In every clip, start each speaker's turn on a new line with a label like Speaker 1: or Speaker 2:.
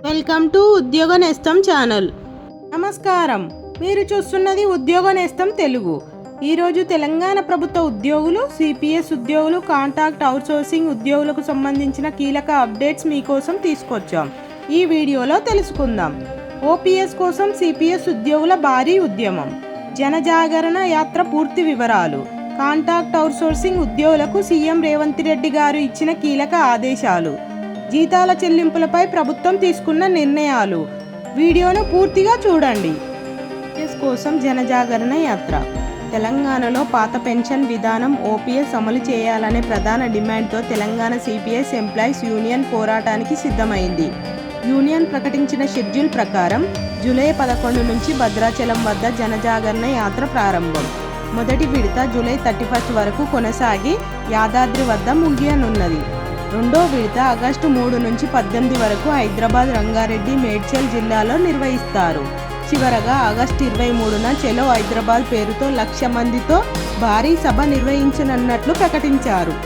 Speaker 1: Welcome to ఉద్యోగ నేస్తం channel. నమస్కారం, మీరు చూస్తున్నది ఉద్యోగ నేస్తం తెలుగు. ఈరోజు తెలంగాణ ప్రభుత్వ ఉద్యోగులు, సిపిఎస్ ఉద్యోగులు, కాంట్రాక్ట్ అవుట్సోర్సింగ్ ఉద్యోగులకు సంబంధించిన కీలక అప్డేట్స్ మీకోసం తీసుకొచ్చాం. ఈ వీడియోలో తెలుసుకుందాం. ఓపీఎస్ కోసం సిపిఎస్ ఉద్యోగుల భారీ ఉద్యమం, జనజాగరణ యాత్ర పూర్తి వివరాలు, కాంట్రాక్ట్ అవుట్సోర్సింగ్ ఉద్యోగులకు సీఎం రేవంత్ రెడ్డి గారు ఇచ్చిన కీలక ఆదేశాలు, జీతాల చెల్లింపులపై ప్రభుత్వం తీసుకున్న నిర్ణయాలు. వీడియోను పూర్తిగా చూడండి. ఓపీఎస్ కోసం జనజాగరణ యాత్ర. తెలంగాణలో పాత పెన్షన్ విధానం ఓపీఎస్ అమలు చేయాలనే ప్రధాన డిమాండ్తో తెలంగాణ సిపిఎస్ ఎంప్లాయీస్ యూనియన్ పోరాటానికి సిద్ధమైంది. యూనియన్ ప్రకటించిన షెడ్యూల్ ప్రకారం జూలై 11 నుంచి భద్రాచలం వద్ద జనజాగరణ యాత్ర ప్రారంభం. మొదటి విడత జూలై 31 వరకు కొనసాగి యాదాద్రి వద్ద ముగియనున్నది. రెండో విడత ఆగస్టు 3 నుంచి 18 వరకు హైదరాబాద్, రంగారెడ్డి, మేడ్చల్ జిల్లాలో నిర్వహిస్తారు. చివరగా ఆగస్టు 23న చెలో హైదరాబాద్ పేరుతో 1,00,000 మందితో భారీ సభ నిర్వహించనున్నట్లు ప్రకటించారు.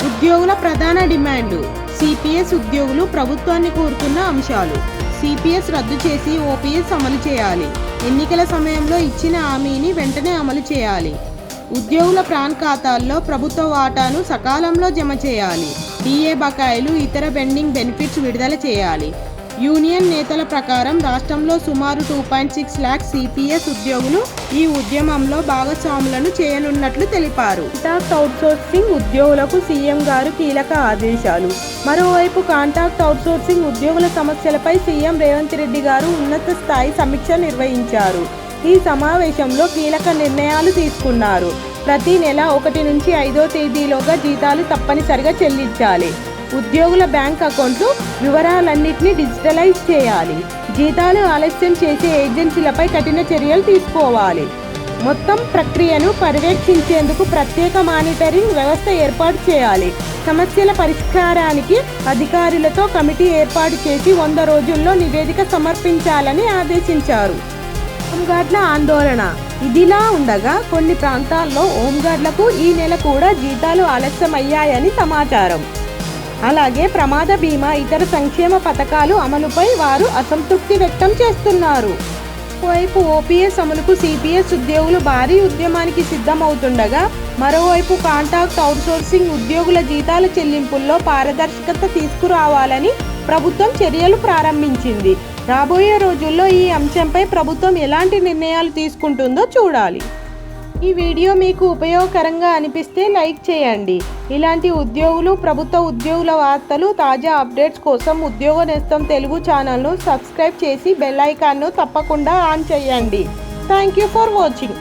Speaker 1: ఉద్యోగుల ప్రధాన డిమాండ్లు. సిపిఎస్ ఉద్యోగులు ప్రభుత్వాన్ని కోరుతున్న అంశాలు: సిపిఎస్ రద్దు చేసి ఓపీఎస్ అమలు చేయాలి. ఎన్నికల సమయంలో ఇచ్చిన హామీని వెంటనే అమలు చేయాలి. ఉద్యోగుల ప్రాన్ ఖాతాల్లో ప్రభుత్వ వాటాను సకాలంలో జమ చేయాలి. డిఏ బకాయిలు, ఇతర పెండింగ్ బెనిఫిట్స్ విడుదల చేయాలి. యూనియన్ నేతల ప్రకారం రాష్ట్రంలో సుమారు 2.6 లాక్స్ సిపిఎస్ ఉద్యోగులు ఈ ఉద్యమంలో భాగస్వాములను చేయనున్నట్లు తెలిపారు. కాంట్రాక్ట్ అవుట్సోర్సింగ్ ఉద్యోగులకు సీఎం గారు కీలక ఆదేశాలు. మరోవైపు కాంట్రాక్ట్ అవుట్సోర్సింగ్ ఉద్యోగుల సమస్యలపై సీఎం రేవంత్ రెడ్డి గారు ఉన్నత స్థాయి సమీక్ష నిర్వహించారు. ఈ సమావేశంలో కీలక నిర్ణయాలు తీసుకున్నారు. ప్రతి నెల 1 నుంచి 5వ తేదీలోగా జీతాలు తప్పనిసరిగా చెల్లించాలి. ఉద్యోగుల బ్యాంక్ అకౌంట్లు వివరాలన్నింటినీ డిజిటలైజ్ చేయాలి. జీతాలు ఆలస్యం చేసే ఏజెన్సీలపై కఠిన చర్యలు తీసుకోవాలి. మొత్తం ప్రక్రియను పర్యవేక్షించేందుకు ప్రత్యేక మానిటరింగ్ వ్యవస్థ ఏర్పాటు చేయాలి. సమస్యల పరిష్కారానికి అధికారులతో కమిటీ ఏర్పాటు చేసి 100 రోజుల్లో నివేదిక సమర్పించాలని ఆదేశించారు. హోంగార్డుల ఆందోళన. ఇదిలా ఉండగా కొన్ని ప్రాంతాల్లో హోంగార్డులకు ఈ నెల కూడా జీతాలు ఆలస్యమయ్యాయని సమాచారం. అలాగే ప్రమాద బీమా, ఇతర సంక్షేమ పథకాలు అమలుపై వారు అసంతృప్తి వ్యక్తం చేస్తున్నారు. ఒకవైపు ఓపీఎస్ అమలుకు సిపిఎస్ ఉద్యోగులు భారీ ఉద్యమానికి సిద్ధమవుతుండగా, మరోవైపు కాంట్రాక్ట్ అవుట్సోర్సింగ్ ఉద్యోగుల జీతాల చెల్లింపుల్లో పారదర్శకత తీసుకురావాలని ప్రభుత్వం చర్యలు ప్రారంభించింది. రాబోయే రోజుల్లో ఈ అంశంపై ప్రభుత్వం ఎలాంటి నిర్ణయాలు తీసుకుంటుందో చూడాలి. ఈ వీడియో మీకు ఉపయోగకరంగా అనిపిస్తే లైక్ చేయండి. ఇలాంటి ఉద్యోగులు, ప్రభుత్వ ఉద్యోగుల వార్తలు, తాజా అప్డేట్స్ కోసం ఉద్యోగ నేస్తం తెలుగు ఛానల్ను సబ్స్క్రైబ్ చేసి బెల్ ఐకాన్ను తప్పకుండా ఆన్ చేయండి. Thank you for watching.